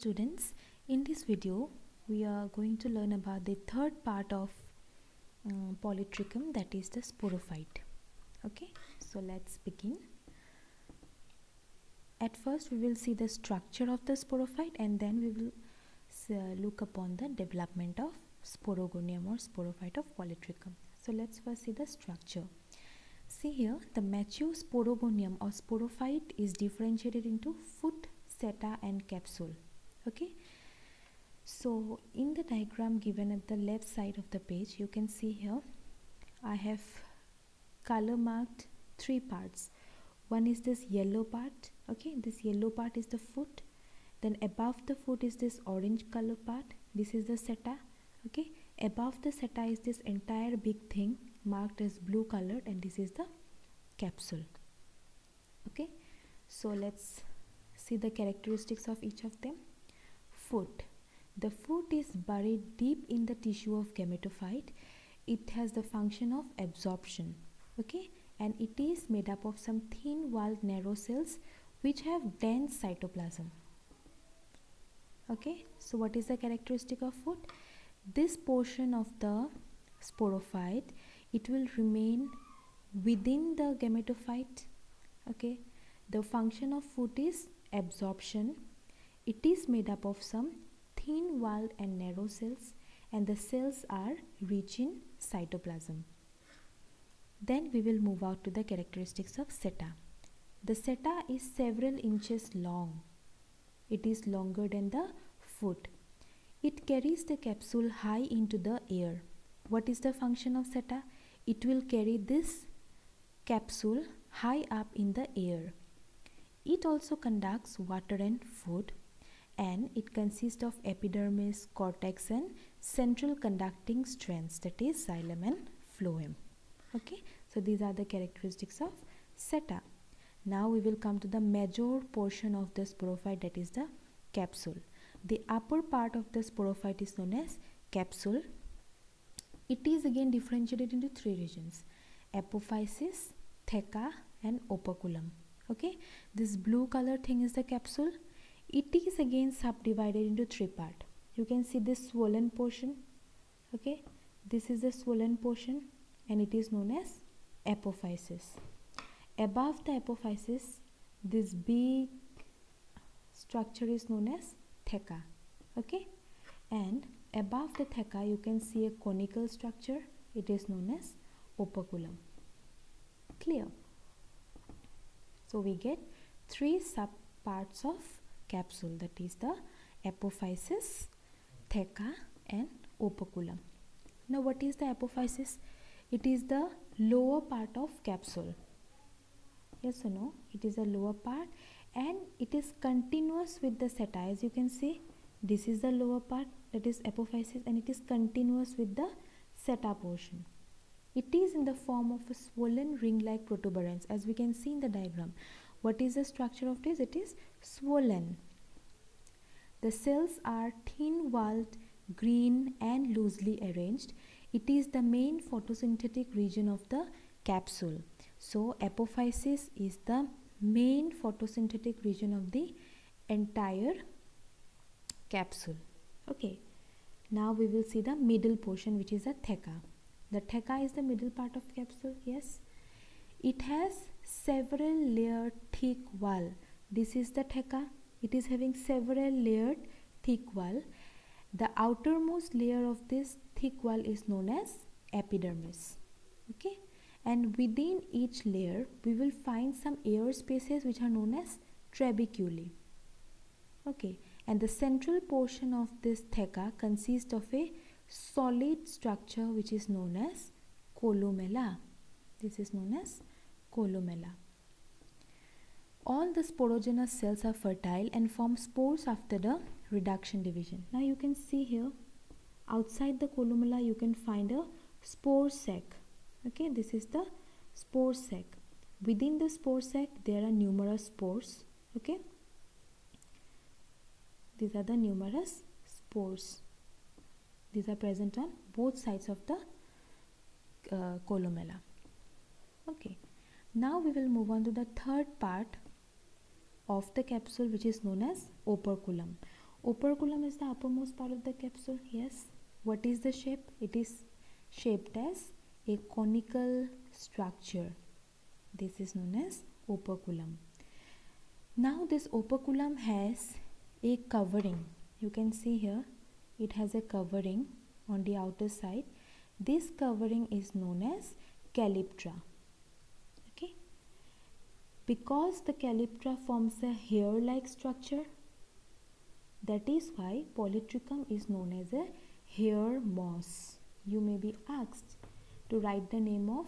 students, in this video we are going to learn about the third part of Polytrichum, that is the sporophyte. Okay, so let's begin. At first we will see the structure of the sporophyte and then we will look upon the development of sporogonium or sporophyte of Polytrichum. So let's first see the structure. See here, the mature sporogonium or sporophyte is differentiated into foot, seta and capsule. Okay, so in the diagram given at the left side of the page, you can see here I have color marked three parts. One is this yellow part. Okay, this yellow part is the foot, then above the foot is this orange color part. This is the seta. Okay, above the seta is this entire big thing marked as blue colored, and this is the capsule. Okay, so let's see the characteristics of each of them. Foot. The foot is buried deep in the tissue of gametophyte. It has the function of absorption. Okay, and it is made up of some thin walled narrow cells which have dense cytoplasm. Okay, so what is the characteristic of foot? This portion of the sporophyte, it will remain within the gametophyte. Okay, the function of foot is absorption. It is made up of some thin walled and narrow cells, and the cells are rich in cytoplasm. Then we will move out to the characteristics of seta. The seta is several inches long. It is longer than the foot. It carries the capsule high into the air. What is the function of seta? It will carry this capsule high up in the air. It also conducts water and food, and it consists of epidermis, cortex and central conducting strands, that is xylem and phloem. Okay, so these are the characteristics of seta. Now we will come to the major portion of the sporophyte, that is the capsule. The upper part of the sporophyte is known as capsule. It is again differentiated into three regions: apophysis, theca and operculum. Okay, this blue color thing is the capsule. It is again subdivided into three parts. You can see this swollen portion. Okay, this is the swollen portion and it is known as apophysis. Above the apophysis, this big structure is known as theca. Okay, and above the theca you can see a conical structure. It is known as operculum. Clear? So we get three sub parts of capsule, that is the apophysis, theca and operculum. Now what is the apophysis? It is the lower part of capsule. Yes or no? It is the lower part and it is continuous with the seta. As you can see, this is the lower part, that is apophysis, and it is continuous with the seta portion. It is in the form of a swollen ring-like protuberance, as we can see in the diagram. What is the structure of this? It is swollen. The cells are thin-walled, green and loosely arranged. It is the main photosynthetic region of the capsule. So apophysis is the main photosynthetic region of the entire capsule. Okay, now we will see the middle portion, which is the theca. The theca is the middle part of capsule. Yes, it has several layered thick wall. This is the theca. It is having several layered thick wall. The outermost layer of this thick wall is known as epidermis. Okay, and within each layer we will find some air spaces which are known as trabeculae. Okay, and the central portion of this theca consists of a solid structure which is known as columella. This is known as columella. All the sporogenous cells are fertile and form spores after the reduction division. Now you can see here outside the columella you can find a spore sac. Okay, this is the spore sac. Within the spore sac there are numerous spores. Okay, these are the numerous spores. These are present on both sides of the columella. Okay, now we will move on to the third part of the capsule, which is known as operculum. Operculum is the uppermost part of the capsule. Yes. What is the shape? It is shaped as a conical structure. This is known as operculum. Now this operculum has a covering. You can see here it has a covering on the outer side. This covering is known as calyptra. Okay. Because the calyptra forms a hair-like structure, that is why Polytrichum is known as a hair moss. You may be asked to write the name of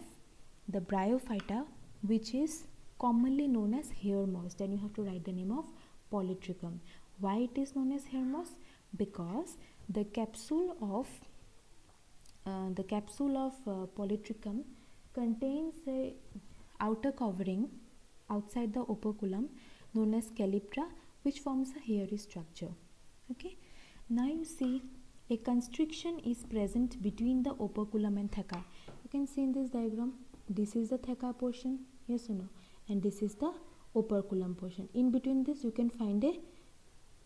the Bryophyta, which is commonly known as hair moss. Then you have to write the name of Polytrichum. Why it is known as hair moss? Because the capsule of Polytrichum contains a outer covering outside the operculum known as calyptra, which forms a hairy structure. Okay. Now you see a constriction is present between the operculum and theca. You can see in this diagram, this is the theca portion, yes or no, and this is the operculum portion. In between this you can find a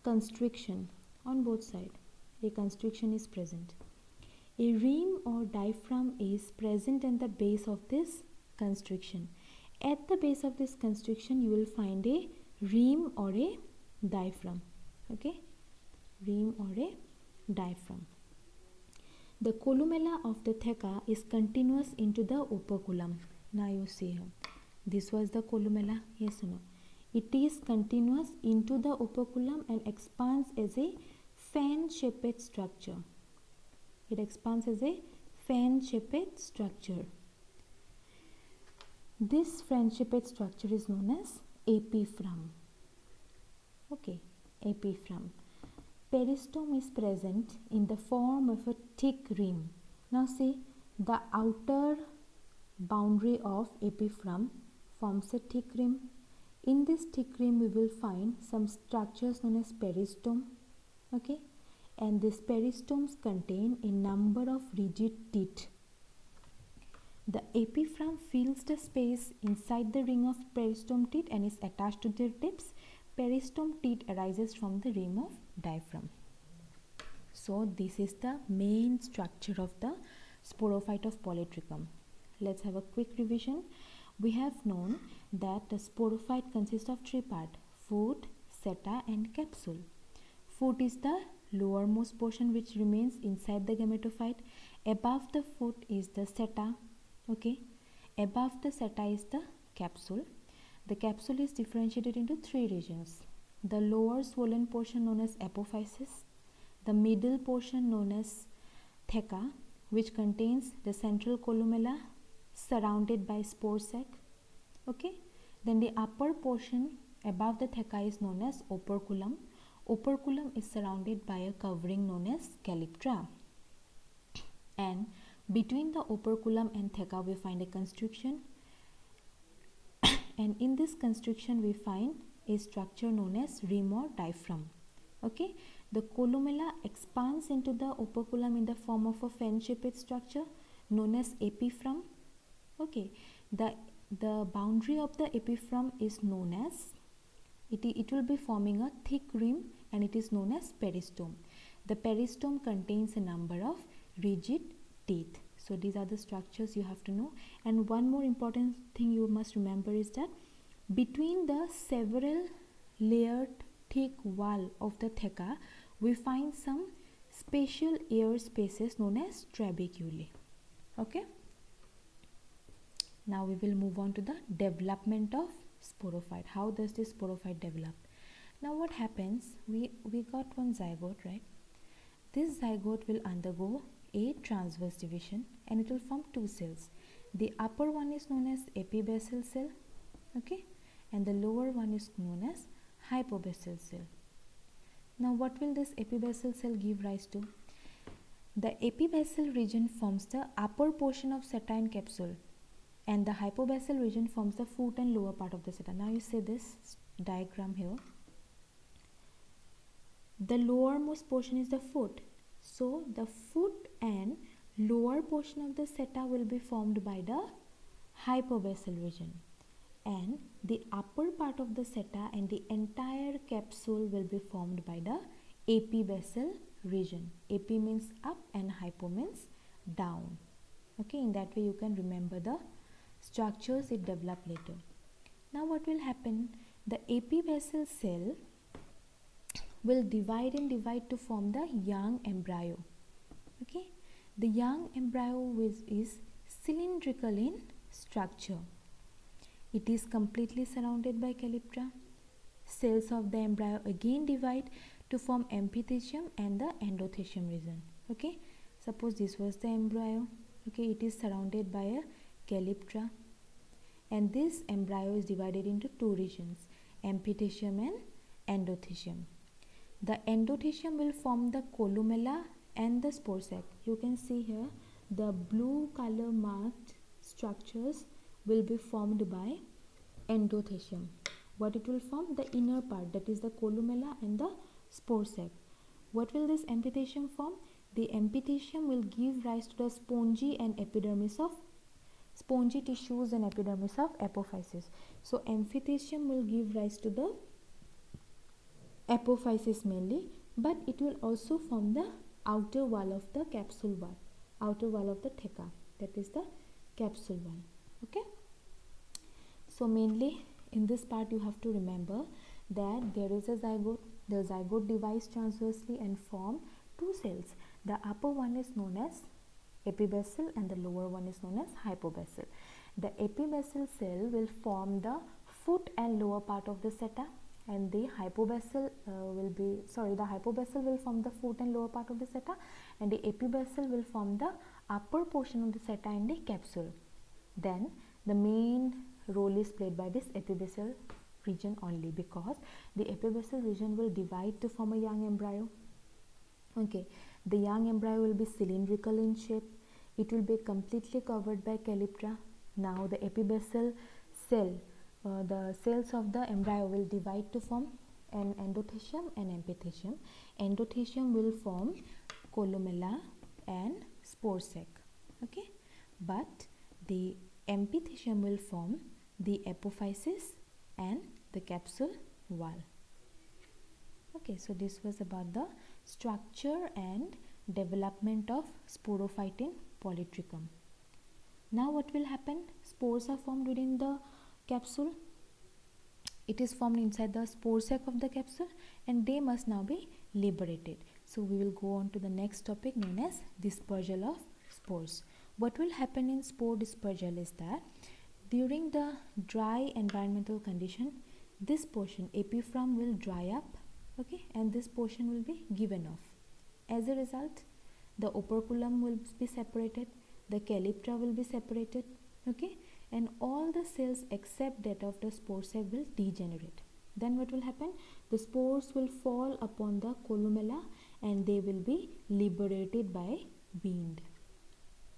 constriction on both sides. A constriction is present. A rim or diaphragm is present at the base of this constriction. At the base of this constriction you will find a rim or a diaphragm. Okay, rim or a diaphragm. The columella of the theca is continuous into the operculum. Now you see here, this was the columella, yes or no. It is continuous into the operculum and expands as a fan-shaped structure. It expands as a fan-shaped structure. This fan-shaped structure is known as epiphragm. Okay, epiphragm. Peristome is present in the form of a thick rim. Now see, the outer boundary of epiphragm forms a thick rim. In this thick rim we will find some structures known as peristome. Okay, and these peristomes contain a number of rigid teeth. The epiphragm fills the space inside the ring of peristome teeth and is attached to their tips. Peristome teeth arises from the rim of diaphragm. So this is the main structure of the sporophyte of Polytrichum. Let's have a quick revision. We have known that the sporophyte consists of three parts: foot, seta and capsule. Foot is the lowermost portion which remains inside the gametophyte. Above the foot is the seta. Okay, above the seta is the capsule. The capsule is differentiated into three regions: the lower swollen portion known as apophysis, the middle portion known as theca, which contains the central columella surrounded by spore sac. Okay, then the upper portion above the theca is known as operculum. Operculum is surrounded by a covering known as calyptra, and between the operculum and theca we find a constriction, and in this constriction we find a structure known as rim or diaphragm. Okay, the columella expands into the operculum in the form of a fan-shaped structure known as epiphragm. Okay, the boundary of the epiphragm is known as, it will be forming a thick rim and it is known as peristome. The peristome contains a number of rigid teeth. So these are the structures you have to know. And one more important thing you must remember is that between the several layered thick wall of the theca we find some spatial air spaces known as trabeculae. Okay, now we will move on to the development of sporophyte. How does this sporophyte develop? Now what happens, we got one zygote, right? This zygote will undergo a transverse division and it will form two cells. The upper one is known as epibasal cell, okay, and the lower one is known as hypobasal cell. Now what will this epibasal cell give rise to? The epibasal region forms the upper portion of seta and capsule, and the hypobasal region forms the foot and lower part of the seta. Now you see this diagram here. The lowermost portion is the foot. So the foot and lower portion of the seta will be formed by the hypobasal region, and the upper part of the seta and the entire capsule will be formed by the apibasal region. AP means up and hypo means down. Okay, in that way you can remember the structures it developed later. Now what will happen? The apibasal cell will divide to form the young embryo. Okay, the young embryo is cylindrical in structure. It is completely surrounded by calyptra. Cells of the embryo again divide to form epithecium and the endothecium region. Okay, suppose this was the embryo. Okay, it is surrounded by a calyptra, and this embryo is divided into two regions, epithecium and endothecium. The endothecium will form the columella and the spore sac. You can see here the blue color marked structures will be formed by endothecium. What it will form? The inner part, that is the columella and the spore sac. What will this epithecium form? The epithecium will give rise to the spongy tissues and epidermis of apophysis. So epithecium will give rise to the apophysis mainly, but it will also form the outer wall of the capsule wall, outer wall of the theca, that is the capsule wall. Okay, so mainly in this part you have to remember that there is a zygote. The zygote divides transversely and form two cells. The upper one is known as epibasal and the lower one is known as hypobasal. The epibasal cell will form the foot and lower part of the seta, and the hypobasal will form the foot and lower part of the seta, and the epibasal will form the upper portion of the seta and the capsule. Then the main role is played by this epibasal region only, because the epibasal region will divide to form a young embryo. Okay, the young embryo will be cylindrical in shape. It will be completely covered by calyptra. Now the epibasal cell, the cells of the embryo will divide to form an endothecium and epithecium. Endothecium will form columella and spore sac. Okay, but the epithecium will form the apophysis and the capsule wall. Okay, so this was about the structure and development of sporophyte in Polytrichum. Now what will happen? Spores are formed within the capsule. It is formed inside the spore sac of the capsule, and they must now be liberated. So we will go on to the next topic known as dispersal of spores. What will happen in spore dispersal is that during the dry environmental condition, this portion epiphragm will dry up, okay, and this portion will be given off. As a result, the operculum will be separated, the calyptra will be separated, okay, and all the cells except that of the spore sac will degenerate. Then what will happen? The spores will fall upon the columella and they will be liberated by wind.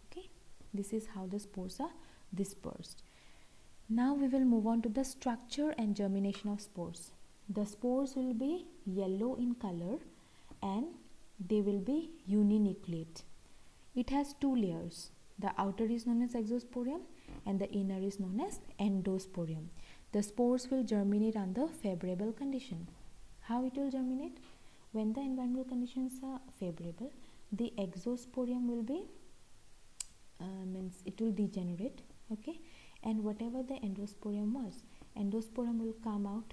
Okay, this is how the spores are dispersed. Now we will move on to the structure and germination of spores. The spores will be yellow in color and they will be uninucleate. It has two layers. The outer is known as exosporium and the inner is known as endosporium. The spores will germinate under favorable condition. How it will germinate? When the environmental conditions are favorable, the exosporium will be it will degenerate, okay, and whatever the endosporium was, endosporium will come out,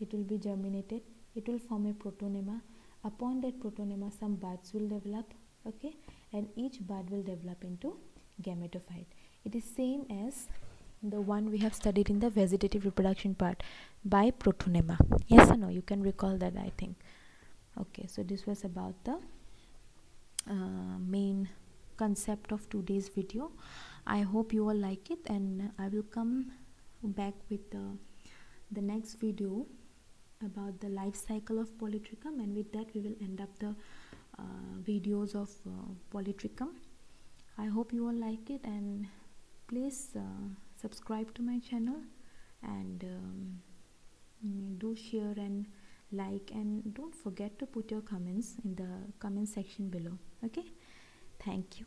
it will be germinated, it will form a protonema. Upon that protonema some buds will develop, okay, and each bud will develop into gametophyte. It is same as the one we have studied in the vegetative reproduction part by protonema. Yes or no? You can recall that, I think. Okay, so this was about the main concept of today's video. I hope you all like it, and I will come back with the next video about the life cycle of Polytrichum, and with that we will end up the videos of Polytrichum. I hope you all like it, and please subscribe to my channel, and do share and like, and don't forget to put your comments in the comment section below. Okay, thank you.